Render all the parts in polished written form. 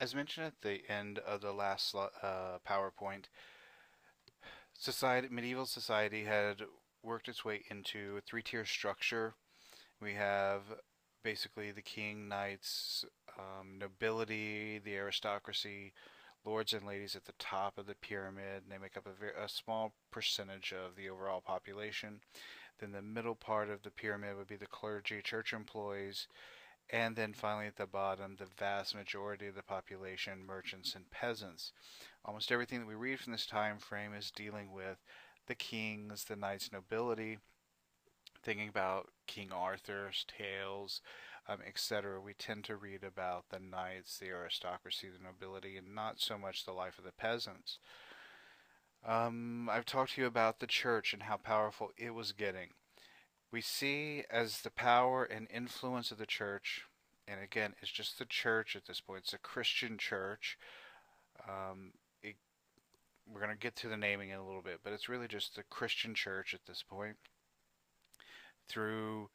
As mentioned at the end of the last PowerPoint, medieval society had worked its way into a three-tier structure. We have basically the king, knights, nobility, the aristocracy, lords and ladies at the top of the pyramid. And they make up a small percentage of the overall population. Then the middle part of the pyramid would be the clergy, church employees, and then finally at the bottom, the vast majority of the population, merchants and peasants. Almost everything that we read from this time frame is dealing with the kings, the knights, nobility, thinking about King Arthur's tales, etc. We tend to read about the knights, the aristocracy, the nobility, and not so much the life of the peasants. I've talked to you about the church and how powerful it was getting. We see as the power and influence of the church, and again, it's just the church at this point, it's a Christian church. Um, it, we're going to get to the naming in a little bit, but it's really just the Christian church at this point. Through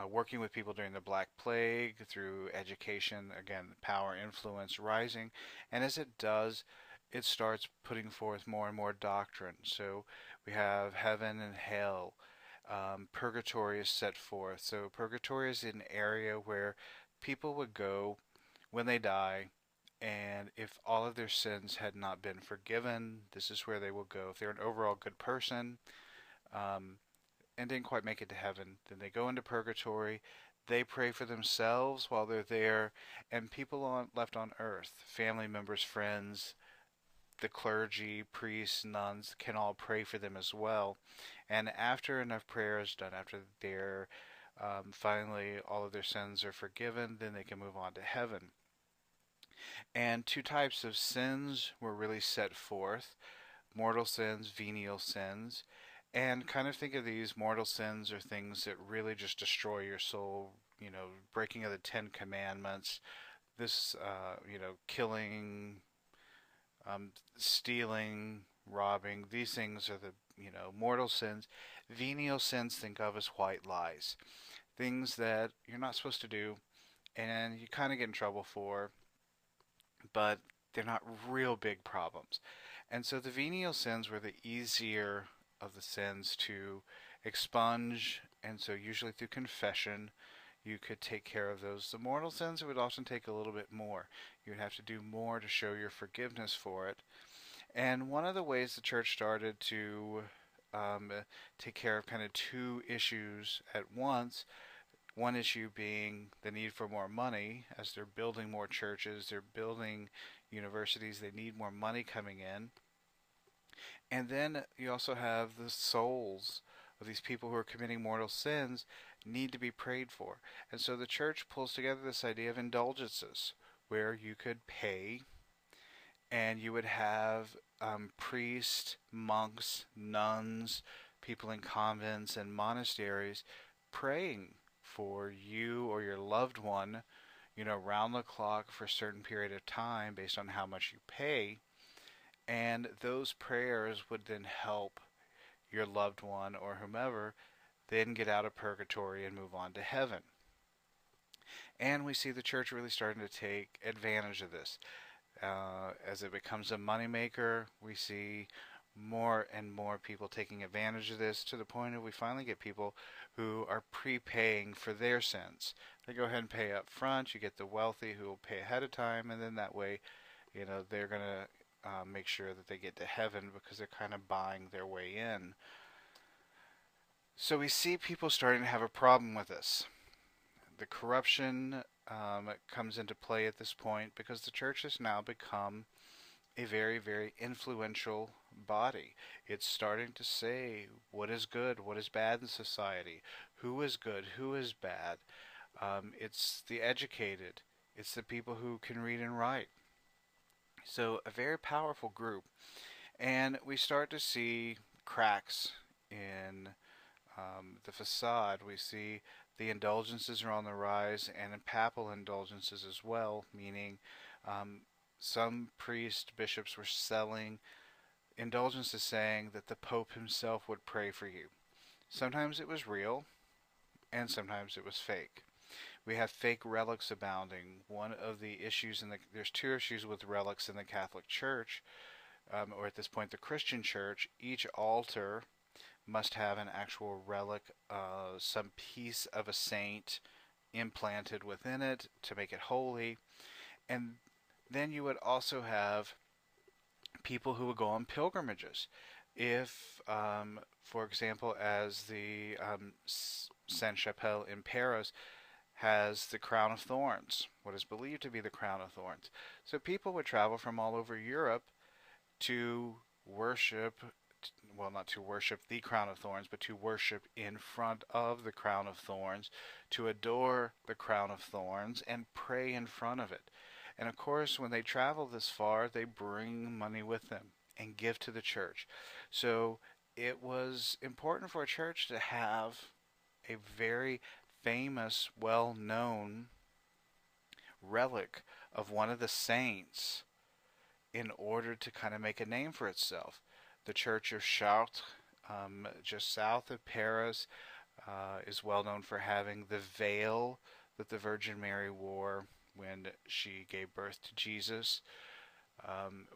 working with people during the Black Plague, through education, again, power, influence rising, and as it does, it starts putting forth more and more doctrine. So we have heaven and hell. Purgatory is set forth. So purgatory is an area where people would go when they die, and if all of their sins had not been forgiven, this is where they will go. If they're an overall good person, um, and didn't quite make it to heaven, then they go into purgatory. They pray for themselves while they're there, and left on earth, family members, friends, the clergy, priests, nuns can all pray for them as well. And after enough prayer is done, after their finally all of their sins are forgiven, then they can move on to heaven. And two types of sins were really set forth: mortal sins, venial sins. And kind of think of these mortal sins are things that really just destroy your soul, breaking of the Ten Commandments, killing, stealing, robbing. These things are the, mortal sins. Venial sins, think of as white lies. Things that you're not supposed to do and you kind of get in trouble for, but they're not real big problems. And so the venial sins were the easier of the sins to expunge, and so usually through confession you could take care of those. The mortal sins, it would often take a little bit more. You would have to do more to show your forgiveness for it. And one of the ways the church started to take care of kind of two issues at once, one issue being the need for more money. As they're building more churches, they're building universities, they need more money coming in. And then you also have the souls of these people who are committing mortal sins need to be prayed for. And so the church pulls together this idea of indulgences where you could pay and you would have priests, monks, nuns, people in convents and monasteries praying for you or your loved one, round the clock for a certain period of time based on how much you pay. And those prayers would then help your loved one or whomever then get out of purgatory and move on to heaven. And we see the church really starting to take advantage of this. As it becomes a moneymaker, we see more and more people taking advantage of this to the point that we finally get people who are prepaying for their sins. They go ahead and pay up front. You get the wealthy who will pay ahead of time, and then that way, they're going to make sure that they get to heaven because they're kind of buying their way in. So we see people starting to have a problem with this. The corruption comes into play at this point because the church has now become a very, very influential body. It's starting to say what is good, what is bad in society, who is good, who is bad. It's the educated. It's the people who can read and write. So a very powerful group. And we start to see cracks in the facade. We see the indulgences are on the rise, and in papal indulgences as well, meaning some priests, bishops were selling indulgences saying that the Pope himself would pray for you. Sometimes it was real, and sometimes it was fake. We have fake relics abounding. One of the issues there's two issues with relics in the Catholic Church, or at this point the Christian Church. Each altar must have an actual relic, some piece of a saint implanted within it to make it holy. And then you would also have people who would go on pilgrimages. If, for example, as the Sainte Chapelle in Paris has the crown of thorns, what is believed to be the crown of thorns. So people would travel from all over Europe to worship, well, not to worship the crown of thorns, but to worship in front of the crown of thorns, to adore the crown of thorns, and pray in front of it. And of course, when they travel this far, they bring money with them and give to the church. So it was important for a church to have a very famous, well-known relic of one of the saints in order to kind of make a name for itself. The Church of Chartres, just south of Paris, is well known for having the veil that the Virgin Mary wore when she gave birth to Jesus.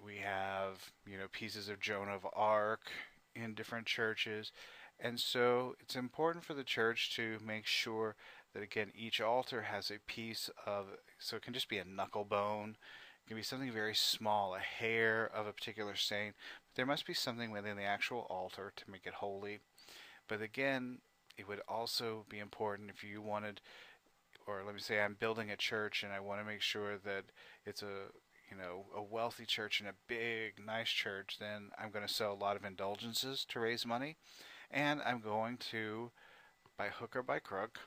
We have, pieces of Joan of Arc in different churches. And so it's important for the church to make sure that, again, each altar has a piece of, so it can just be a knuckle bone, it can be something very small, a hair of a particular saint. But there must be something within the actual altar to make it holy. But again, it would also be important if you wanted, or let me say I'm building a church and I want to make sure that it's a wealthy church and a big, nice church, then I'm going to sell a lot of indulgences to raise money. And I'm going to, by hook or by crook,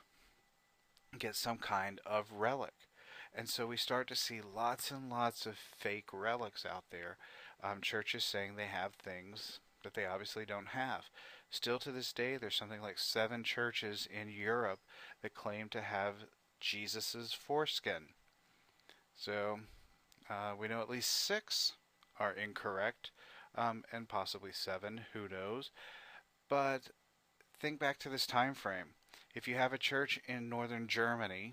get some kind of relic. And so we start to see lots and lots of fake relics out there. Churches saying they have things that they obviously don't have. Still to this day, there's something like 7 churches in Europe that claim to have Jesus's foreskin. So we know at least 6 are incorrect, and possibly 7, who knows. But think back to this time frame. If you have a church in northern Germany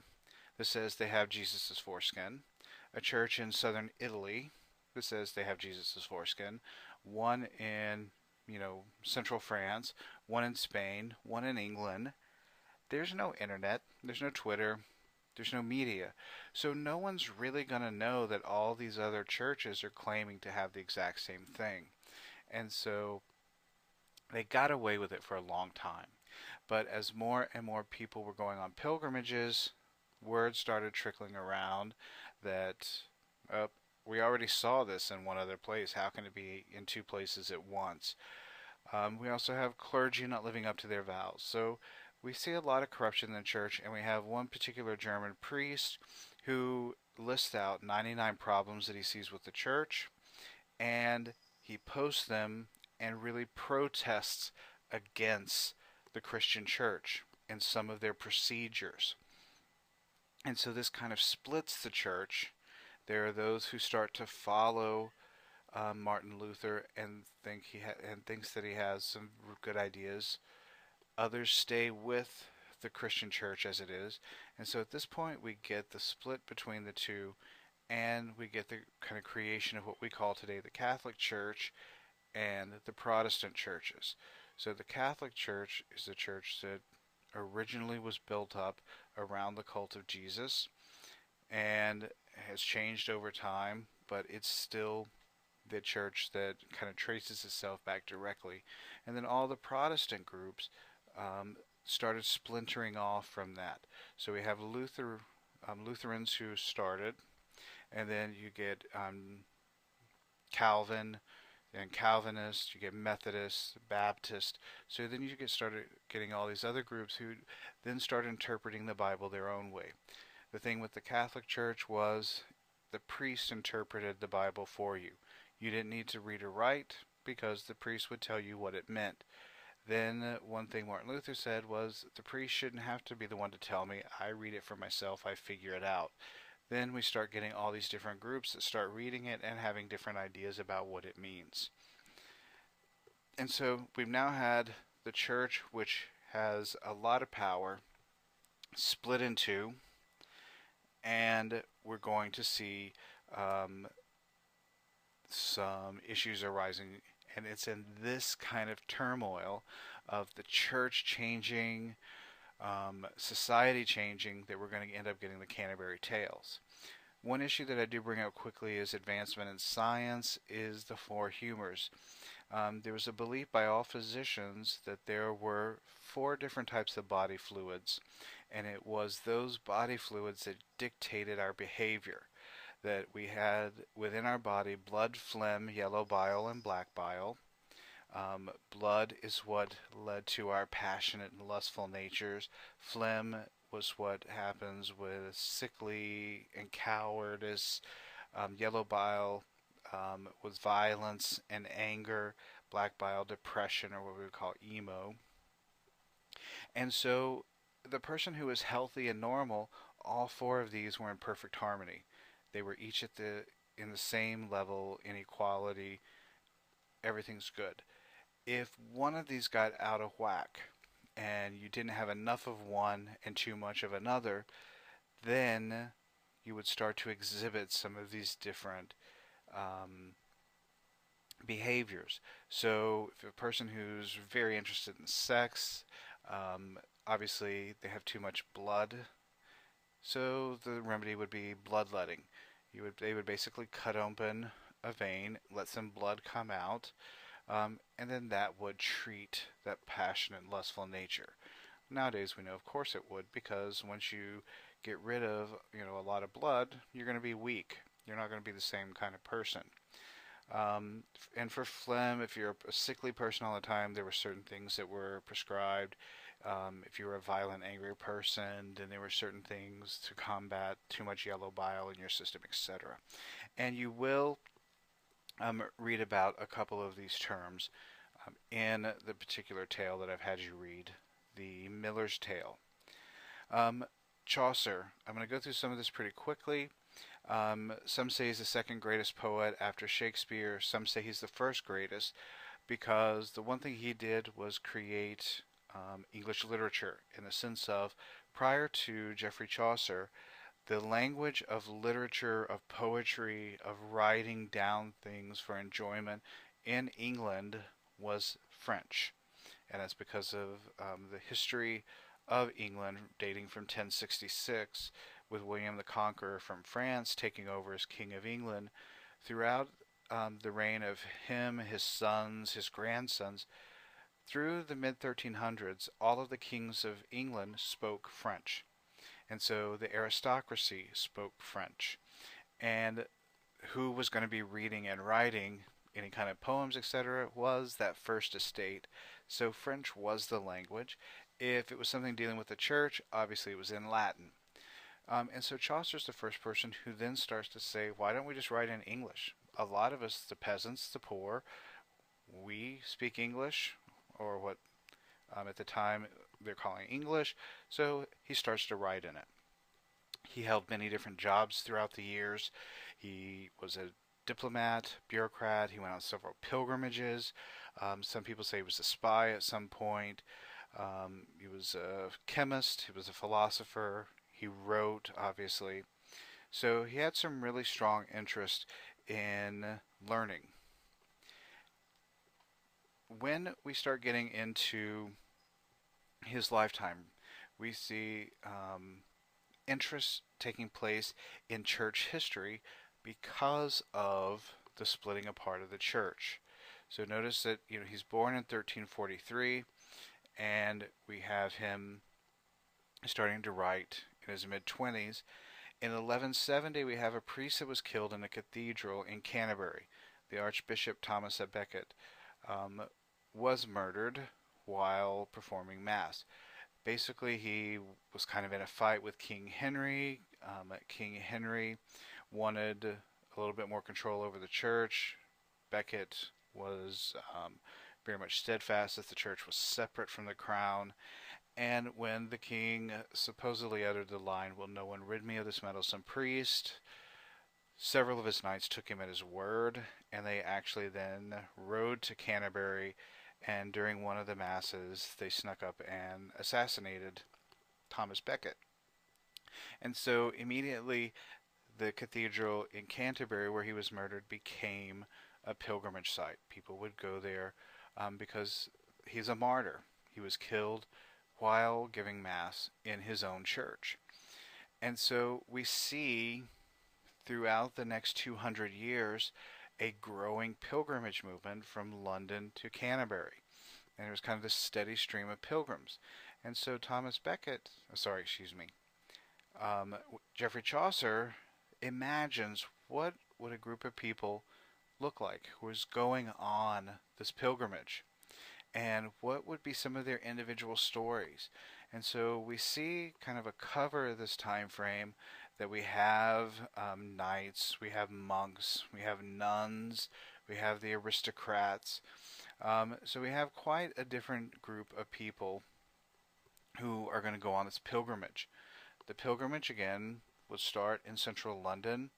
that says they have Jesus' foreskin, a church in southern Italy that says they have Jesus' foreskin, one in, central France, one in Spain, one in England, there's no internet, there's no Twitter, there's no media. So no one's really going to know that all these other churches are claiming to have the exact same thing. And so they got away with it for a long time. But as more and more people were going on pilgrimages, word started trickling around that we already saw this in one other place. How can it be in 2 places at once? We also have clergy not living up to their vows. So we see a lot of corruption in the church, and we have one particular German priest who lists out 99 problems that he sees with the church, and he posts them and really protests against the Christian church and some of their procedures. And so this kind of splits the church. There are those who start to follow Martin Luther and thinks that he has some good ideas. Others stay with the Christian church as it is. And so at this point we get the split between the two, and we get the kind of creation of what we call today the Catholic Church and the Protestant churches. So the Catholic Church is a church that originally was built up around the cult of Jesus and has changed over time, but it's still the church that kind of traces itself back directly. And then all the Protestant groups started splintering off from that. So we have Lutherans who started, and then you get Calvin, and Calvinists, you get Methodists, Baptists. So then you started getting all these other groups who then started interpreting the Bible their own way. The thing with the Catholic Church was the priest interpreted the Bible for you. You didn't need to read or write because the priest would tell you what it meant. Then one thing Martin Luther said was the priest shouldn't have to be the one to tell me. I read it for myself. I figure it out. Then we start getting all these different groups that start reading it and having different ideas about what it means. And so we've now had the church, which has a lot of power, split in two. and we're going to see um, some issues arising. And it's in this kind of turmoil of the church changing, society changing, that we're going to end up getting the Canterbury Tales. One issue that I do bring up quickly is advancement in science is the four humors. There was a belief by all physicians that there were four different types of body fluids, and it was those body fluids that dictated our behavior. That we had within our body blood, phlegm, yellow bile, and black bile. Blood is what led to our passionate and lustful natures. Phlegm was what happens with sickly and cowardice. Yellow bile was violence and anger. Black bile, depression, or what we would call emo. And so the person who is healthy and normal, all four of these were in perfect harmony. They were each at the in the same level, inequality. Everything's good. If one of these got out of whack and you didn't have enough of one and too much of another, then you would start to exhibit some of these different behaviors. So if a person who's very interested in sex, obviously they have too much blood, so the remedy would be bloodletting. They would basically cut open a vein, let some blood come out, and then that would treat that passionate, lustful nature. Nowadays, we know, of course, it would, because once you get rid of, a lot of blood, you're going to be weak. You're not going to be the same kind of person. And for phlegm, if you're a sickly person all the time, there were certain things that were prescribed. If you were a violent, angry person, then there were certain things to combat too much yellow bile in your system, etc. And you will read about a couple of these terms in the particular tale that I've had you read, the Miller's Tale. Chaucer, I'm going to go through some of this pretty quickly. Some say he's the second greatest poet after Shakespeare. Some say he's the first greatest, because the one thing he did was create English literature, in the sense of, prior to Geoffrey Chaucer, the language of literature, of poetry, of writing down things for enjoyment in England was French. And that's because of the history of England dating from 1066, with William the Conqueror from France taking over as King of England. Throughout the reign of him, his sons, his grandsons, through the mid-1300s, all of the kings of England spoke French. And so the aristocracy spoke French. And who was going to be reading and writing any kind of poems, etc., was that first estate. So French was the language. If it was something dealing with the church, obviously it was in Latin. And so Chaucer's the first person who then starts to say, why don't we just write in English? A lot of us, the peasants, the poor, we speak English, or what at the time they're calling English, so he starts to write in it. He held many different jobs throughout the years. He was a diplomat, bureaucrat. He went on several pilgrimages. Some people say he was a spy at some point. He was a chemist. He was a philosopher. He wrote, obviously. So he had some really strong interest in learning. When we start getting into his lifetime, we see interest taking place in church history because of the splitting apart of the church. So notice that he's born in 1343, and we have him starting to write in his mid-20s. In 1170, we have a priest that was killed in a cathedral in Canterbury. The Archbishop Thomas à Becket was murdered while performing Mass. Basically, he was kind of in a fight with King Henry. King Henry wanted a little bit more control over the church. Becket was very much steadfast that the church was separate from the crown. And when the king supposedly uttered the line, "Will no one rid me of this meddlesome priest?" several of his knights took him at his word, and they actually then rode to Canterbury, and during one of the masses, they snuck up and assassinated Thomas Becket. And so immediately the cathedral in Canterbury where he was murdered became a pilgrimage site. People would go there because he's a martyr. He was killed while giving Mass in his own church. And so we see throughout the next 200 years a growing pilgrimage movement from London to Canterbury. And it was kind of this steady stream of pilgrims. And so Thomas Becket, excuse me, Geoffrey Chaucer imagines what would a group of people look like who was going on this pilgrimage and what would be some of their individual stories. And so we see kind of a cover of this time frame that we have knights, we have monks, we have nuns, we have the aristocrats. So we have quite a different group of people who are going to go on this pilgrimage. The pilgrimage, again, would start in central London,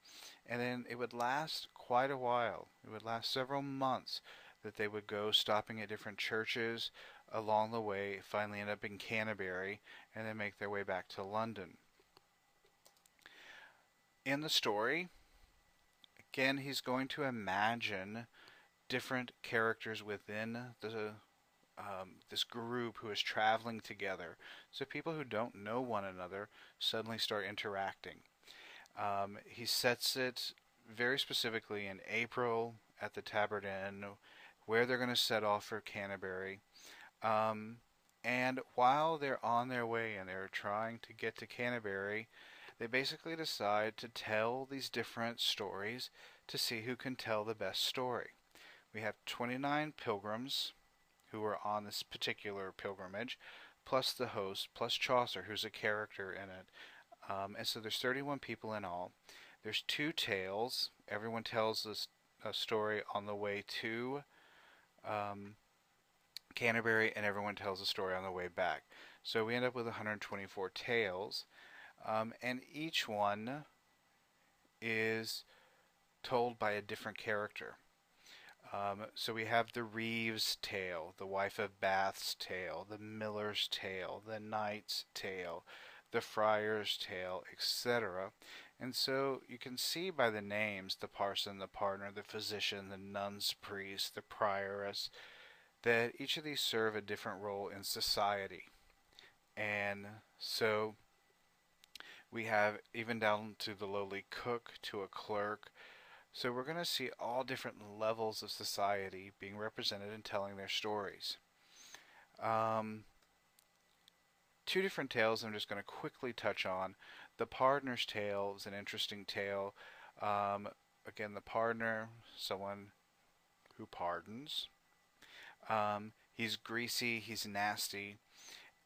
and then it would last quite a while. It would last several months that they would go stopping at different churches along the way, finally end up in Canterbury, and then make their way back to London. In the story, again, he's going to imagine different characters within this group who is traveling together. So people who don't know one another suddenly start interacting. He sets it very specifically in April at the Tabard Inn, where they're going to set off for Canterbury. And while they're on their way and they're trying to get to Canterbury, they basically decide to tell these different stories to see who can tell the best story. We have 29 pilgrims who are on this particular pilgrimage, plus the host, plus Chaucer, who's a character in it. And so there's 31 people in all. There's 2 tales. Everyone tells a story on the way to Canterbury, and everyone tells a story on the way back. So we end up with 124 tales, and each one is told by a different character. So we have the Reeve's tale, the wife of Bath's tale, the miller's tale, the knight's tale, the friar's tale, etc. And so you can see by the names, the parson, the partner, the physician, the nun's priest, the prioress, that each of these serve a different role in society. And so we have even down to the lowly cook, to a clerk. So we're going to see all different levels of society being represented and telling their stories. 2 different tales I'm just going to quickly touch on. The Pardoner's tale is an interesting tale. Again, the pardoner, someone who pardons. He's greasy, he's nasty,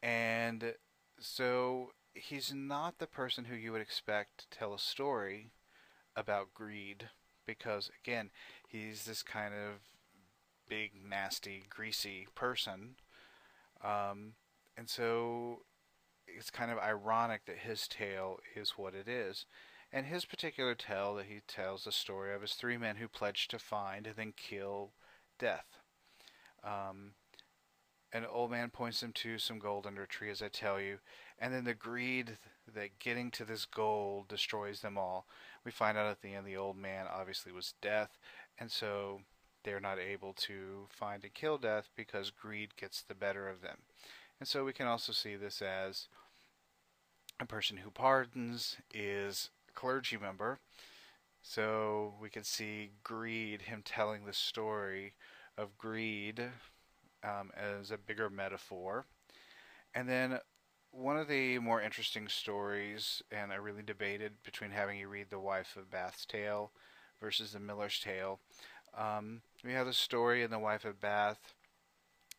and so he's not the person who you would expect to tell a story about greed, because again, he's this kind of big, nasty, greasy person, and so it's kind of ironic that his tale is what it is. And his particular tale that he tells the story of is 3 men who pledged to find and then kill Death. An old man points them to some gold under a tree, as I tell you, and then the greed that getting to this gold destroys them all. We find out at the end the old man obviously was Death, and so they're not able to find and kill Death because greed gets the better of them. And so we can also see this as a person who pardons is a clergy member. So we can see greed, him telling the story of greed as a bigger metaphor. And then one of the more interesting stories, and I really debated between having you read the wife of Bath's tale versus the miller's tale. We have the story in the wife of Bath.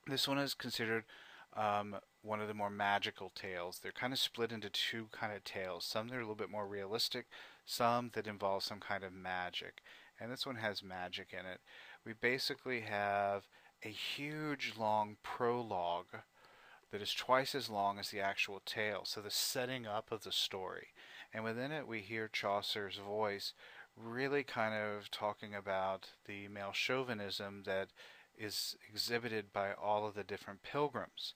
This one is considered one of the more magical tales. They're kind of split into 2 kind of tales. Some that are a little bit more realistic, some that involve some kind of magic. And this one has magic in it. We basically have a huge long prologue that is twice as long as the actual tale. So the setting up of the story. And within it we hear Chaucer's voice really kind of talking about the male chauvinism that is exhibited by all of the different pilgrims.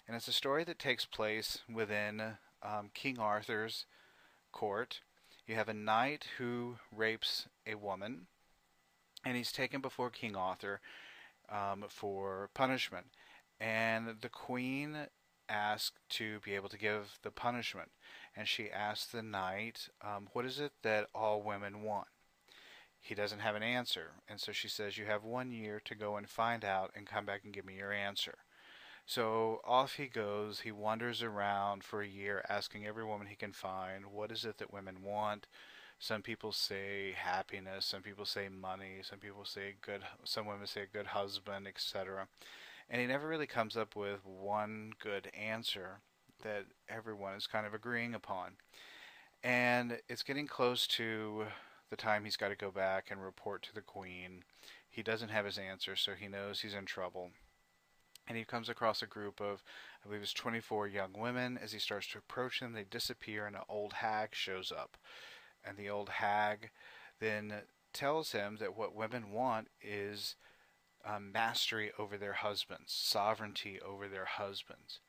And it's a story that takes place within King Arthur's court. You have a knight who rapes a woman, and he's taken before King Arthur for punishment. And the queen asked to be able to give the punishment. And she asked the knight, what is it that all women want? He doesn't have an answer. And so she says, you have 1 year to go and find out and come back and give me your answer. So off he goes. He wanders around for a year asking every woman he can find, what is it that women want? Some people say happiness, some people say money, some women say a good husband, etc. And he never really comes up with one good answer that everyone is kind of agreeing upon. And it's getting close to the time he's got to go back and report to the queen. He doesn't have his answer, so he knows he's in trouble. And he comes across a group of, I believe it's 24 young women. As he starts to approach them, they disappear, and an old hag shows up. And the old hag then tells him that what women want is mastery over their husbands, sovereignty over their husbands.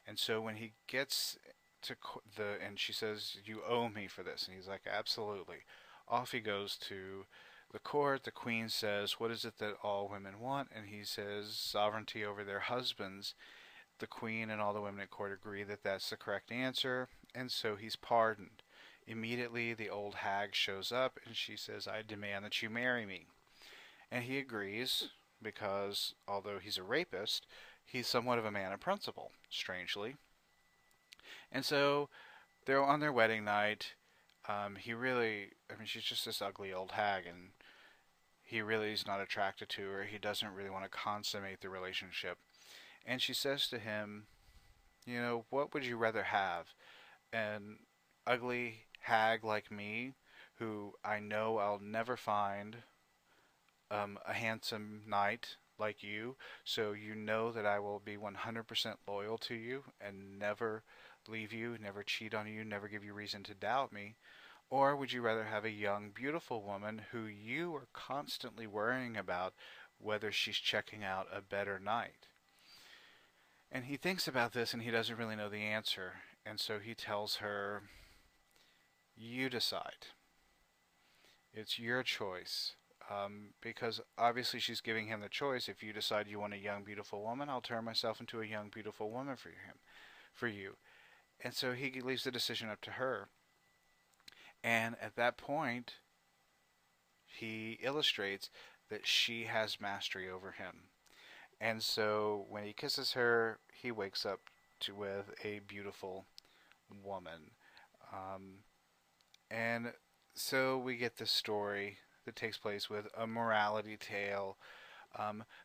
And so when he gets to and she says, you owe me for this. And he's like, absolutely. Off he goes to the court. The queen says, what is it that all women want? And he says, sovereignty over their husbands. The queen and all the women at court agree that that's the correct answer, and so he's pardoned. Immediately, the old hag shows up, and she says, I demand that you marry me. And he agrees, because although he's a rapist, he's somewhat of a man of principle, strangely. And so they're on their wedding night. She's just this ugly old hag, and he really is not attracted to her. He doesn't really want to consummate the relationship. And she says to him, what would you rather have? An ugly hag like me, who I know I'll never find a handsome knight like you, so you know that I will be 100% loyal to you and never leave you, never cheat on you, never give you reason to doubt me? Or would you rather have a young, beautiful woman who you are constantly worrying about whether she's checking out a better knight? And he thinks about this, and he doesn't really know the answer. And so he tells her, you decide. It's your choice. Because obviously she's giving him the choice. If you decide you want a young, beautiful woman, I'll turn myself into a young, beautiful woman for you. And so he leaves the decision up to her. And at that point, he illustrates that she has mastery over him. And so when he kisses her, he wakes up with a beautiful woman. And so we get this story that takes place with a morality tale,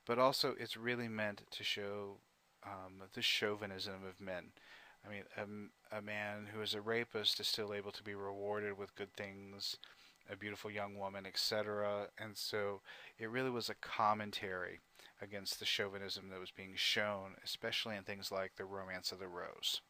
but also it's really meant to show the chauvinism of men. I mean, a man who is a rapist is still able to be rewarded with good things, a beautiful young woman, etc. And so it really was a commentary against the chauvinism that was being shown, especially in things like The Romance of the Rose.